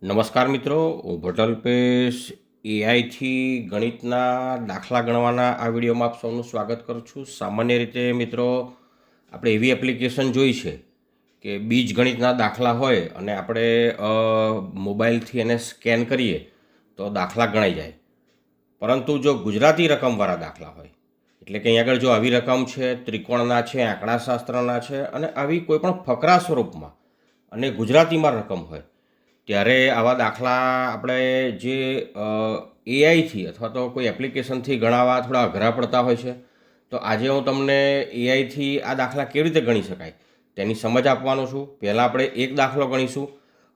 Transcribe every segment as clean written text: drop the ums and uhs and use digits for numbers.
નમસ્કાર મિત્રો, હું ભટલ્પેશ એઆઈથી ગણિતના દાખલા ગણવાના આ વિડીયોમાં આપ સૌનું સ્વાગત કરું છું. સામાન્ય રીતે મિત્રો આપણે એવી એપ્લિકેશન જોઈ છે કે બીજ ગણિતના દાખલા હોય અને આપણે મોબાઈલથી એને સ્કેન કરીએ તો દાખલા ગણાઈ જાય. પરંતુ જો ગુજરાતી રકમવાળા દાખલા હોય, એટલે કે અહીં આગળ જો આવી રકમ છે, ત્રિકોણના છે, આંકડાશાસ્ત્રના છે અને આવી કોઈ પણ ફકરા સ્વરૂપમાં અને ગુજરાતીમાં રકમ હોય ત્યારે આવા દાખલા આપણે જે એઆઈથી અથવા તો કોઈ એપ્લિકેશનથી ગણાવવા થોડા અઘરા પડતા હોય છે. તો આજે હું તમને એઆઈથી આ દાખલા કેવી રીતે ગણી શકાય તેની સમજ આપવાનો છું. પહેલાં આપણે એક દાખલો ગણીશું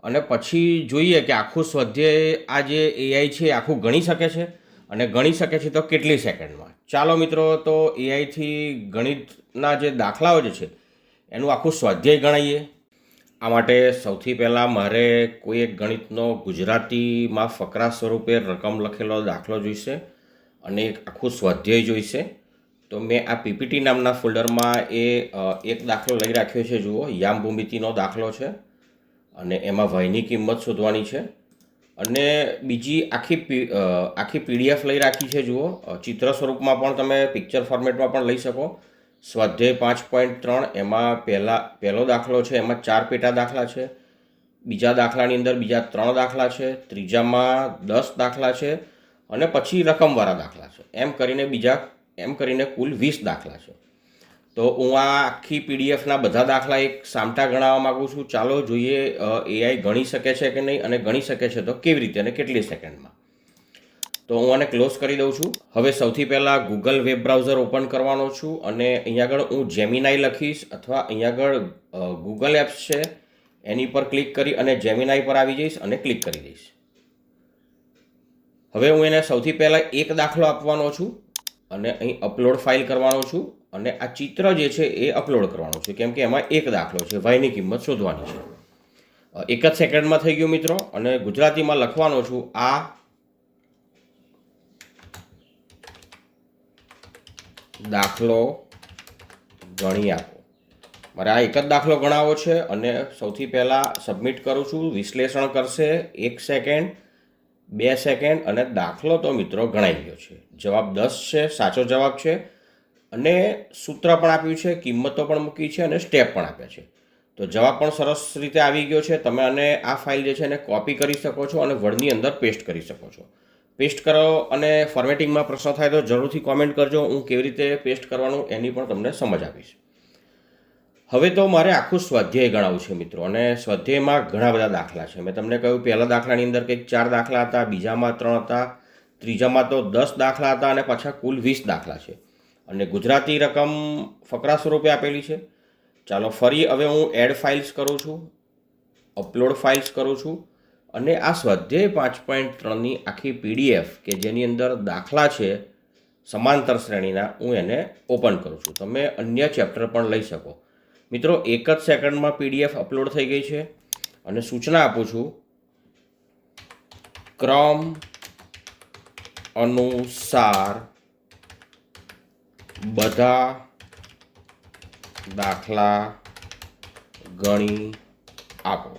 અને પછી જોઈએ કે આખું સ્વાધ્યાય આ જે એઆઈ છે આખું ગણી શકે છે અને ગણી શકે છે તો કેટલી સેકન્ડમાં. ચાલો મિત્રો, તો એઆઈથી ગણિતના જે દાખલાઓ જે છે એનું આખું સ્વાધ્યાય ગણાવીએ. આ માટે સૌથી પહેલાં મારે કોઈ એક ગણિતનો ગુજરાતીમાં ફકરા સ્વરૂપે રકમ લખેલો દાખલો જોઈશે અને એક આખું સ્વાધ્યાય જોઈશે. તો મેં આ પીપીટી નામના ફોલ્ડરમાં એક દાખલો લઈ રાખ્યો છે. જુઓ, યામ ભૂમિતિનો દાખલો છે અને એમાં વાયની કિંમત શોધવાની છે. અને બીજી આખી પીડીએફ લઈ રાખી છે. જુઓ, ચિત્ર સ્વરૂપમાં પણ તમે પિક્ચર ફોર્મેટમાં પણ લઈ શકો. સ્વાધ્યાય 5.3 એમાં પહેલો દાખલો છે, એમાં 4 પેટા દાખલા છે. બીજા દાખલાની અંદર બીજા 3 દાખલા છે. ત્રીજામાં 10 દાખલા છે અને પછી રકમવાળા દાખલા છે. એમ કરીને કુલ 20 દાખલા છે. તો હું આ આખી પીડીએફના બધા દાખલા એક સામટા ગણાવવા માગું છું. ચાલો જોઈએ એઆઈ ગણી શકે છે કે નહીં, અને ગણી શકે છે તો કેવી રીતે અને કેટલી સેકન્ડમાં. તો હું આને ક્લોઝ કરી દઉં છું. હવે સૌથી પહેલાં ગૂગલ વેબ બ્રાઉઝર ઓપન કરવાનો છું અને અહીંયા આગળ હું જેમિનાઈ લખીશ અથવા અહીંયા આગળ ગૂગલ એપ્સ છે એની પર ક્લિક કરી અને જેમિનાઈ પર આવી જઈશ અને ક્લિક કરી દઈશ. હવે હું એને સૌથી પહેલાં એક દાખલો આપવાનો છું અને અહીં અપલોડ ફાઇલ કરવાનો છું અને આ ચિત્ર જે છે એ અપલોડ કરવાનું છે, કેમ કે એમાં એક દાખલો છે, વાયની કિંમત શોધવાની છે. એક જ સેકન્ડમાં થઈ ગયું મિત્રો. અને ગુજરાતીમાં લખવાનો છું, આ દાખલો ગણી આપો. મારે આ એક જ દાખલો ગણાવો છે અને સૌથી પહેલાં સબમિટ કરું છું. વિશ્લેષણ કરશે 1 સેકન્ડ, 2 સેકન્ડ અને દાખલો તો મિત્રો ગણાઈ ગયો છે. જવાબ 10 છે, સાચો જવાબ છે. અને સૂત્ર પણ આપ્યું છે, કિંમતો પણ મૂકી છે અને સ્ટેપ પણ આપ્યા છે. તો જવાબ પણ સરસ રીતે આવી ગયો છે. તમે અને આ ફાઇલ જે છે એને કોપી કરી શકો છો અને વર્ડની અંદર પેસ્ટ કરી શકો છો. પેસ્ટ કરો અને ફોર્મેટિંગમાં પ્રશ્ન થાય તો જરૂરથી કોમેન્ટ કરજો. હું કેવી રીતે પેસ્ટ કરવાનું એની પણ તમને સમજ આપીશ. હવે તો મારે આખું સ્વાધ્યાય ગણાવવું છે મિત્રો, અને સ્વાધ્યાયમાં ઘણા બધા દાખલા છે. મેં તમને કહ્યું પહેલા દાખલાની અંદર કંઈક 4 દાખલા હતા, બીજામાં 3 હતા, ત્રીજામાં તો 10 દાખલા હતા અને પાછા કુલ 20 દાખલા છે. અને ગુજરાતી રકમ ફકરા સ્વરૂપે આપેલી છે. ચાલો ફરી હવે હું એડ ફાઇલ્સ કરું છું, અપલોડ ફાઇલ્સ કરું છું અને આ સ્વાધ્યાય 5.3ની આખી પીડીએફ કે જેની અંદર દાખલા છે સમાંતર શ્રેણીના, હું એને ઓપન કરું છું. તમે અન્ય ચેપ્ટર પણ લઈ શકો. મિત્રો, એક જ સેકન્ડમાં પીડીએફ અપલોડ થઈ ગઈ છે અને સૂચના આપું છું, ક્રમ અનુસાર બધા દાખલા ગણી આપો.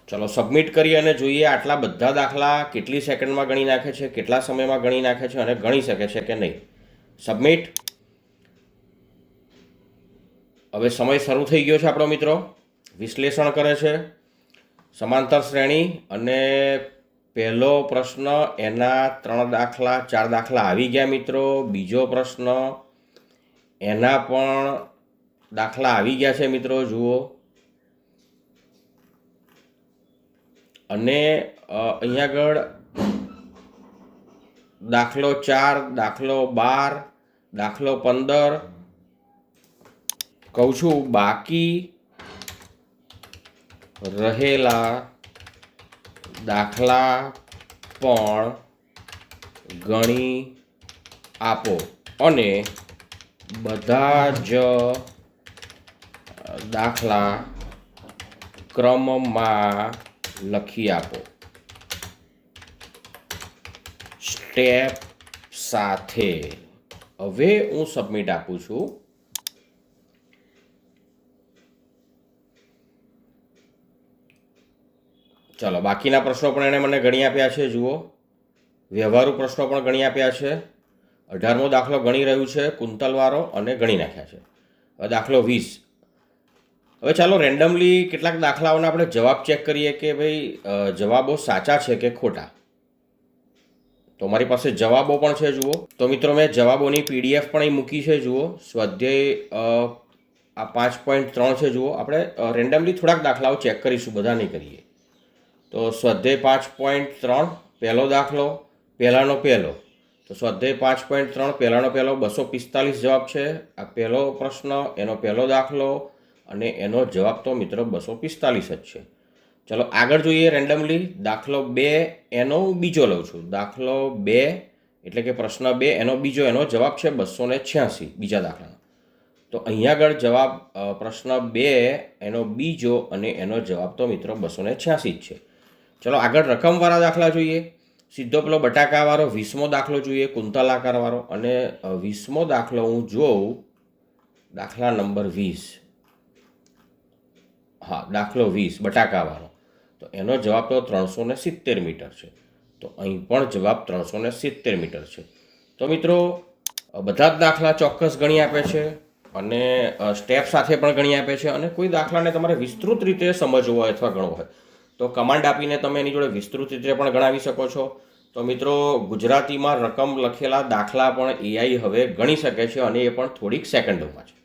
ચલો સબમિટ કરી અને જોઈએ આટલા બધા દાખલા કેટલી સેકન્ડમાં ગણી નાખે છે, કેટલા સમયમાં ગણી નાખે છે અને ગણી શકે છે કે નહીં. સબમિટ. હવે સમય શરૂ થઈ ગયો છે આપણો મિત્રો. વિશ્લેષણ કરે છે સમાંતર શ્રેણી અને પહેલો પ્રશ્ન એના 3 દાખલા 4 દાખલા આવી ગયા મિત્રો. બીજો પ્રશ્ન એના પણ દાખલા આવી ગયા છે મિત્રો, જુઓ. અને અહીંયા આગળ દાખલો 4, દાખલો 12, દાખલો 15 કહું છું, બાકી રહેલા દાખલા પણ ગણી આપો અને બધા જ દાખલા ક્રમમાં લખી આપો, સ્ટેપ સાથે. હવે હું સબમિટ આપું છું. ચાલો બાકીના પ્રશ્નો પણ એણે મને ગણી આપ્યા છે. જુઓ, વ્યવહારુ પ્રશ્નો પણ ગણી આપ્યા છે. 18મો દાખલો ગણી રહ્યું છે કુંતલવાળો અને ગણી નાખ્યા છે. હવે દાખલો 20. હવે ચાલો રેન્ડમલી કેટલાક દાખલાઓના આપણે જવાબ ચેક કરીએ કે ભાઈ જવાબો સાચા છે કે ખોટા. તો મારી પાસે જવાબો પણ છે. જુઓ, તો મિત્રો મેં જવાબોની PDF પણ અહીં મૂકી છે. જુઓ, સ્વાધ્યાય આ 5.3 છે. જુઓ, આપણે રેન્ડમલી થોડાક દાખલાઓ ચેક કરીશું, બધા નહીં કરીએ. તો સ્વાધ્યાય 5.3 પહેલો દાખલો, પહેલાનો પહેલો. તો સ્વાધ્યાય 5.3 પહેલાનો પહેલો 245 જવાબ છે. આ પહેલો પ્રશ્ન, એનો પહેલો દાખલો અને એનો જવાબ તો મિત્રો 245 જ છે. ચલો આગળ જોઈએ રેન્ડમલી. દાખલો 2 એનો બીજો લઉં છું. દાખલો 2 એટલે કે પ્રશ્ન 2 એનો બીજો, એનો જવાબ છે 286 બીજા દાખલાનો. તો અહીંયા આગળ જવાબ પ્રશ્ન 2 એનો બીજો અને એનો જવાબ તો મિત્રો 286 જ છે. ચલો આગળ રકમવાળા દાખલા જોઈએ. સીધો પેલો બટાકાવાળો 20મો દાખલો જોઈએ, કુંતલાકારવાળો. અને 20મો દાખલો હું જોઉં, દાખલા નંબર 20. હા, દાખલો 20 બટાકાવાળો. તો એનો જવાબ તો 370 મીટર છે. તો અહીં પણ જવાબ 370 મીટર છે. તો મિત્રો બધા જ દાખલા ચોક્કસ ગણી આપે છે અને સ્ટેપ સાથે પણ ગણી આપે છે. અને કોઈ દાખલાને તમારે વિસ્તૃત રીતે સમજવો હોય અથવા ગણવો હોય તો કમાન્ડ આપીને તમે એની જોડે વિસ્તૃત રીતે પણ ગણાવી શકો છો. તો મિત્રો ગુજરાતીમાં રકમ લખેલા દાખલા પણ AI હવે ગણી શકે છે અને એ પણ થોડીક સેકન્ડોમાં છે.